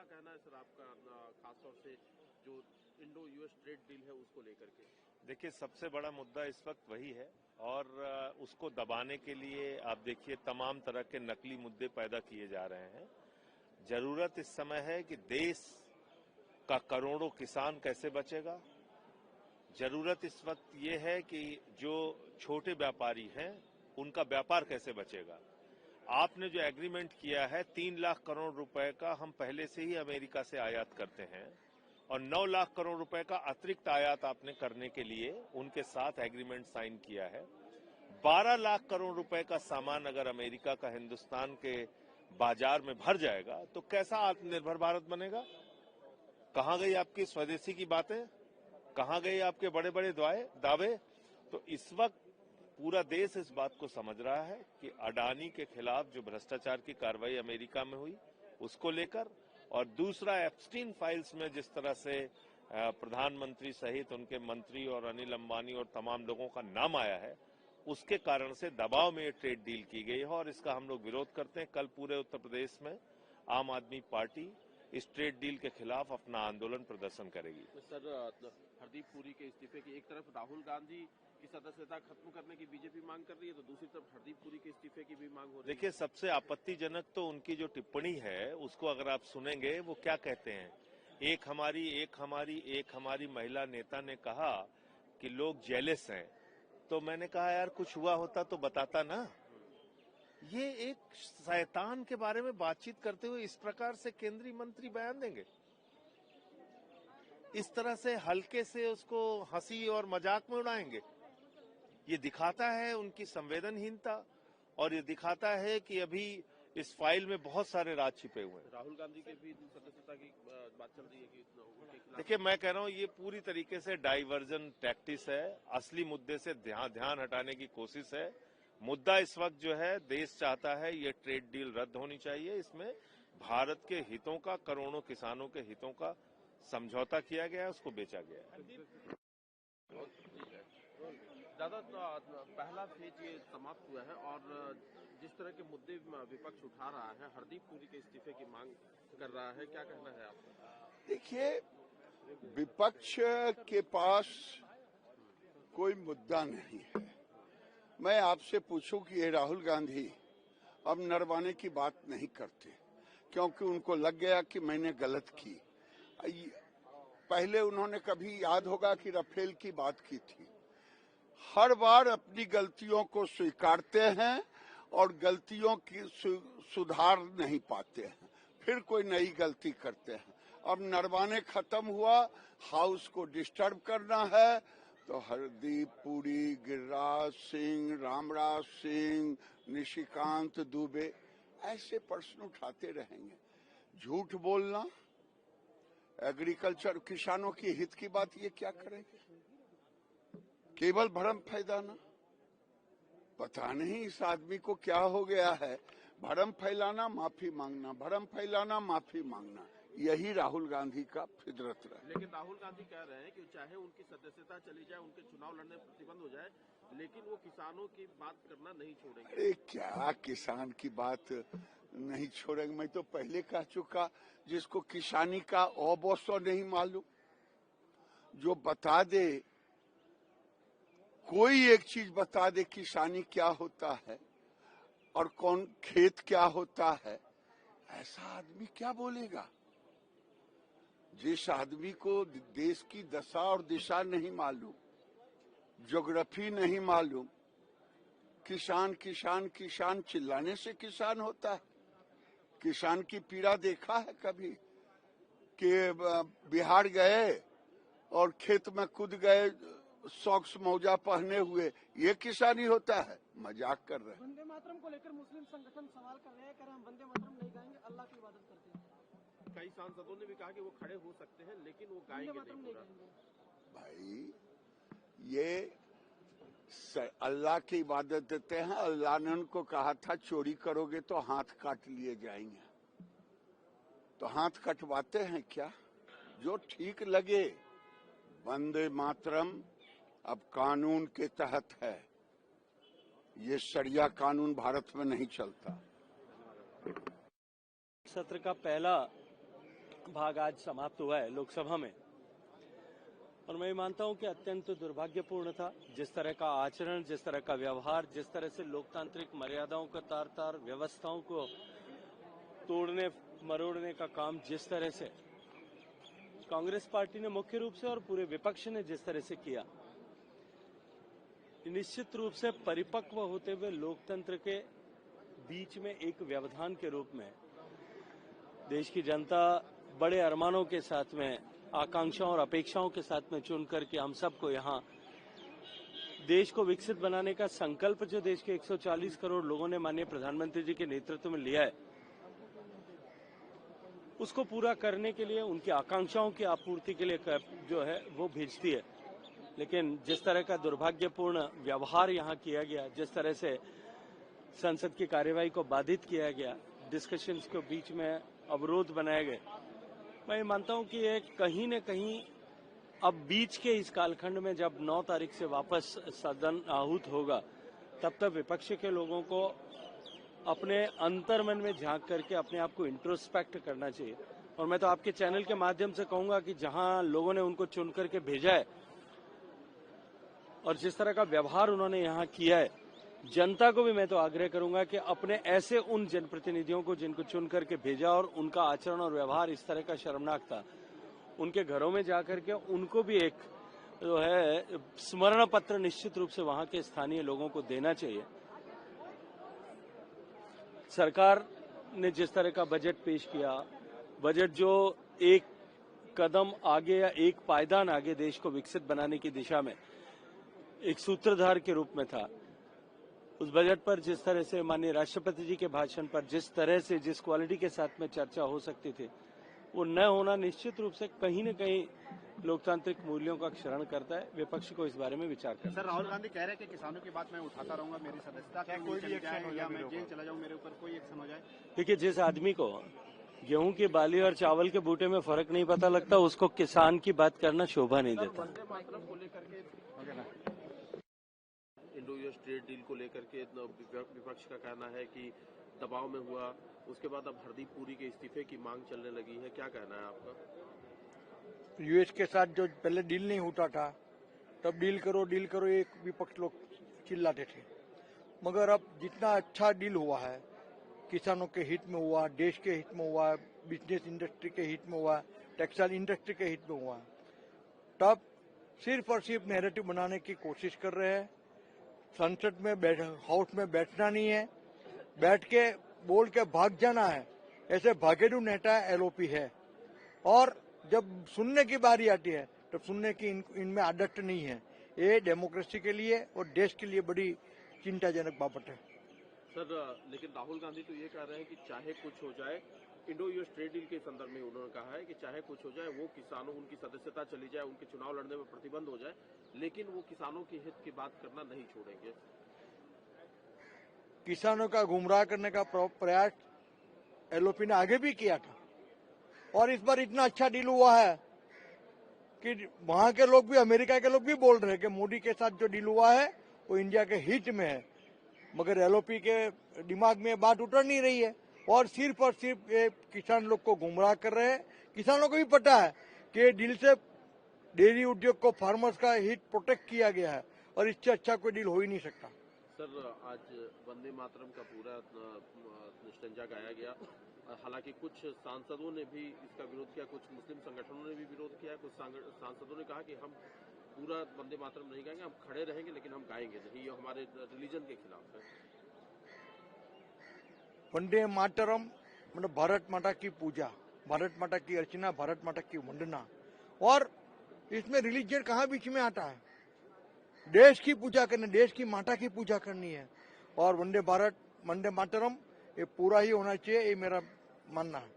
कहना है सर आपका, खासतौर से जो इंडो यूएस ट्रेड डील है उसको लेकर के? देखिए, सबसे बड़ा मुद्दा इस वक्त वही है और उसको दबाने के लिए आप देखिए तमाम तरह के नकली मुद्दे पैदा किए जा रहे हैं। जरूरत इस समय है कि देश का करोड़ों किसान कैसे बचेगा। जरूरत इस वक्त ये है कि जो छोटे व्यापारी हैं उनका व्यापार कैसे बचेगा। आपने जो एग्रीमेंट किया है 3 लाख करोड़ रुपए का, हम पहले से ही अमेरिका से आयात करते हैं और 9 लाख करोड़ रुपए का अतिरिक्त आयात आपने करने के लिए उनके साथ एग्रीमेंट साइन किया है। 12 लाख करोड़ रुपए का सामान अगर अमेरिका का हिंदुस्तान के बाजार में भर जाएगा तो कैसा आत्मनिर्भर भारत बनेगा। कहां गई आपकी स्वदेशी की बातें, कहां गए आपके बड़े बड़े दावे। तो इस वक्त पूरा देश इस बात को समझ रहा है कि अडानी के खिलाफ जो भ्रष्टाचार की कार्रवाई अमेरिका में हुई उसको लेकर, और दूसरा एप्स्टीन फाइल्स में जिस तरह से प्रधानमंत्री सहित उनके मंत्री और अनिल अंबानी और तमाम लोगों का नाम आया है, उसके कारण से दबाव में ये ट्रेड डील की गई है और इसका हम लोग विरोध करते हैं। कल पूरे उत्तर प्रदेश में आम आदमी पार्टी इस ट्रेड डील के खिलाफ अपना आंदोलन प्रदर्शन करेगी। तो सर, हरदीप पुरी के इस्तीफे की एक तरफ राहुल गांधी की सदस्यता खत्म करने की बीजेपी मांग कर रही है, तो दूसरी तरफ हरदीप पुरी के इस्तीफे की भी मांग हो रही है। देखिए, सबसे आपत्तिजनक तो उनकी जो टिप्पणी है उसको अगर आप सुनेंगे, वो क्या कहते हैं, एक हमारी महिला नेता ने कहा कि लोग जेलस हैं। तो मैंने कहा यार कुछ हुआ होता तो बताता ना। ये एक शैतान के बारे में बातचीत करते हुए इस प्रकार से केंद्रीय मंत्री बयान देंगे, इस तरह से हल्के से उसको हंसी और मजाक में उड़ाएंगे। ये दिखाता है उनकी संवेदनहीनता और ये दिखाता है कि अभी इस फाइल में बहुत सारे राज छिपे हुए हैं। राहुल गांधी के भी सदस्यता की बात चल रही है कि उनके खिलाफ। देखिए, मैं कह रहा हूं ये पूरी तरीके से डाइवर्जन टैक्टिस है, असली मुद्दे से ध्यान हटाने की कोशिश है। मुद्दा इस वक्त जो है, देश चाहता है ये ट्रेड डील रद्द होनी चाहिए। इसमें भारत के हितों का, करोड़ों किसानों के हितों का समझौता किया गया है, उसको बेचा गया है। ज्यादा पहला फेज ये समाप्त हुआ है और जिस तरह के मुद्दे विपक्ष उठा रहा है, हरदीप पुरी के इस्तीफे की मांग कर रहा है, क्या कहना है आपका? देखिए, विपक्ष के पास कोई मुद्दा नहीं है। मैं आपसे पूछूं कि ये राहुल गांधी अब नरवाने की बात नहीं करते क्योंकि उनको लग गया कि मैंने गलत की। पहले उन्होंने कभी याद होगा कि राफेल की बात की थी। हर बार अपनी गलतियों को स्वीकारते हैं और गलतियों की सुधार नहीं पाते हैं, फिर कोई नई गलती करते हैं। अब नरवाने खत्म हुआ, हाउस को डिस्टर्ब करना है, तो हरदीप पुरी, गिरिराज सिंह, रामराज सिंह, निशिकांत दुबे ऐसे प्रश्न उठाते रहेंगे। झूठ बोलना, एग्रीकल्चर किसानों की हित की बात ये क्या करेंगे? केवल भ्रम फैलाना। पता नहीं इस आदमी को क्या हो गया है, भ्रम फैलाना, माफी मांगना, भ्रम फैलाना, माफी मांगना, यही राहुल गांधी का फितरत रहा। लेकिन राहुल गांधी कह रहे हैं कि चाहे उनकी सदस्यता चली जाए, उनके चुनाव लड़ने पर प्रतिबंध हो जाए, लेकिन वो किसानों की बात करना नहीं छोड़ेंगे। अरे क्या किसान की बात नहीं छोड़ेंगे? मैं तो पहले कह चुका, जिसको किसानी का औबोसो नहीं मालूम, जो बता दे, कोई एक चीज बता दे किसानी क्या होता है और कौन खेत क्या होता है, ऐसा आदमी क्या बोलेगा? जिस आदमी को देश की दशा और दिशा नहीं मालूम, ज्योग्राफी नहीं मालूम, किसान किसान किसान चिल्लाने से किसान होता है? किसान की पीड़ा देखा है कभी कि बिहार गए और खेत में कूद गए सॉक्स मौजा पहने हुए, ये किसानी होता है? मजाक कर रहे हैं। वंदे मातरम को लेकर मुस्लिम संगठन सवाल कर रहे हैं, कह रहे हैं हम वंदे मातरम नहीं गाएंगे, अल्लाह की इबादत करते हैं। कई सांसदों ने भी कहा कि वो खड़े हो सकते हैं लेकिन वो गाएंगे नहीं। भाई, ये अल्लाह की इबादत देते हैं। अल्लाह ने उनको कहा था चोरी करोगे तो हाथ काट लिए जाएंगे, तो हाथ कटवाते हैं क्या? जो ठीक लगे। वंदे मातरम अब कानून के तहत है, ये शरिया कानून भारत में नहीं चलता। सत्र का पहला भाग आज समाप्त हुआ है लोकसभा में, और मैं मानता हूं कि अत्यंत दुर्भाग्यपूर्ण था। जिस तरह का आचरण, जिस तरह का व्यवहार, जिस तरह से लोकतांत्रिक मर्यादाओं का तार-तार व्यवस्थाओं को तोड़ने मरोड़ने का काम जिस तरह से कांग्रेस पार्टी ने मुख्य रूप से और पूरे विपक्ष ने जिस तरह से किया, निश्चित रूप से परिपक्व होते हुए लोकतंत्र के बीच में एक व्यवधान के रूप में देश की जनता बड़े अरमानों के साथ में, आकांक्षाओं और अपेक्षाओं के साथ में चुन करके हम सबको यहाँ देश को विकसित बनाने का संकल्प जो देश के 140 करोड़ लोगों ने माननीय प्रधानमंत्री जी के नेतृत्व में लिया है, उसको पूरा करने के लिए, उनकी आकांक्षाओं की आपूर्ति के लिए जो है वो भेजती है। लेकिन जिस तरह का दुर्भाग्यपूर्ण व्यवहार यहाँ किया गया, जिस तरह से संसद की कार्यवाही को बाधित किया गया, डिस्कशंस के बीच में अवरोध बनाए गए, मैं मानता हूं कि ये कहीं न कहीं अब बीच के इस कालखंड में जब 9 तारीख से वापस सदन आहूत होगा, तब तक विपक्ष के लोगों को अपने अंतर्मन में झांक करके अपने आप को इंट्रोस्पेक्ट करना चाहिए। और मैं तो आपके चैनल के माध्यम से कहूंगा कि जहां लोगों ने उनको चुन करके भेजा है और जिस तरह का व्यवहार उन्होंने यहां किया है, जनता को भी मैं तो आग्रह करूंगा कि अपने ऐसे उन जनप्रतिनिधियों को जिनको चुन करके भेजा और उनका आचरण और व्यवहार इस तरह का शर्मनाक था, उनके घरों में जाकर के उनको भी एक जो है स्मरण पत्र निश्चित रूप से वहां के स्थानीय लोगों को देना चाहिए। सरकार ने जिस तरह का बजट पेश किया, बजट जो एक कदम आगे या एक पायदान आगे देश को विकसित बनाने की दिशा में एक सूत्रधार के रूप में था, उस बजट पर जिस तरह से माननीय राष्ट्रपति जी के भाषण पर जिस तरह से जिस क्वालिटी के साथ में चर्चा हो सकती थी, वो न होना निश्चित रूप से कहीं न कहीं लोकतांत्रिक मूल्यों का क्षरण करता है। विपक्ष को इस बारे में विचार करना। सर, राहुल गांधी कह रहे हैं कि किसानों की बात मैं उठाता रहूंगा, मेरी सदस्यता कोई भी एक्शन हो या मैं जेल चला जाऊं, मेरे ऊपर कोई एक्शन हो जाए। देखिए, जिस आदमी को गेहूं की बाली और चावल के बूटे में फर्क नहीं पता लगता, उसको किसान की बात करना शोभा नहीं देता। इंडो यूएस ट्रेड डील को लेकर के विपक्ष का कहना है कि दबाव में हुआ, उसके बाद अब हरदीप पुरी के इस्तीफे की मांग चलने लगी है, क्या कहना है आपका? यूएस के साथ जो पहले डील नहीं होता था, तब डील करो एक विपक्ष लोग चिल्लाते थे, मगर अब जितना अच्छा डील हुआ है, किसानों के हित में हुआ, देश के हित में हुआ, बिजनेस इंडस्ट्री के हित में हुआ, टेक्सटाइल इंडस्ट्री के हित में हुआ, तब सिर्फ और सिर्फ नैरेटिव बनाने की कोशिश कर रहे हैं। संसद में हाउस में बैठना नहीं है, बैठ के बोल के भाग जाना है, ऐसे भागेडू नेता एलओपी है। और जब सुनने की बारी आती है तब सुनने की इनमें आदत नहीं है। ये डेमोक्रेसी के लिए और देश के लिए बड़ी चिंताजनक बाबत है। सर, लेकिन राहुल गांधी तो ये कह रहे हैं कि चाहे कुछ हो जाए, इंडो यूएस ट्रेड डील के संदर्भ में उन्होंने कहा है कि चाहे कुछ हो जाए, वो किसानों, उनकी सदस्यता चली जाए, उनके चुनाव लड़ने में प्रतिबंध हो जाए, लेकिन वो किसानों के हित की बात करना नहीं छोड़ेंगे। किसानों का गुमराह करने का प्रयास एलओपी ने आगे भी किया था, और इस बार इतना अच्छा डील हुआ है कि वहां के लोग भी, अमेरिका के लोग भी बोल रहे हैं कि मोदी के साथ जो डील हुआ है वो इंडिया के हित में है, मगर एलओपी के दिमाग में बात उतर नहीं रही है और सिर्फ ये किसान लोग को गुमराह कर रहे हैं। किसानों को भी पता है कि डील से डेयरी उद्योग को, फार्मर्स का हित प्रोटेक्ट किया गया है और इससे अच्छा कोई डील हो ही नहीं सकता। सर, आज वंदे मातरम का पूरा निष्ठंजा गाया गया, हालांकि कुछ सांसदों ने भी इसका विरोध किया, कुछ मुस्लिम संगठनों ने भी विरोध किया, कुछ सांसदों ने कहा कि हम पूरा वंदे मातरम नहीं गाएंगे, हम खड़े रहेंगे लेकिन हम गाएंगे नहीं, ये हमारे रिलीजन के खिलाफ है। वंदे मातरम मतलब भारत माता की पूजा, भारत माता की अर्चना, भारत माता की वंदना, और इसमें रिलीजन कहाँ बीच में आता है? देश की पूजा करनी, देश की माता की पूजा करनी है, और वंदे मातरम ये पूरा ही होना चाहिए, ये मेरा मानना है।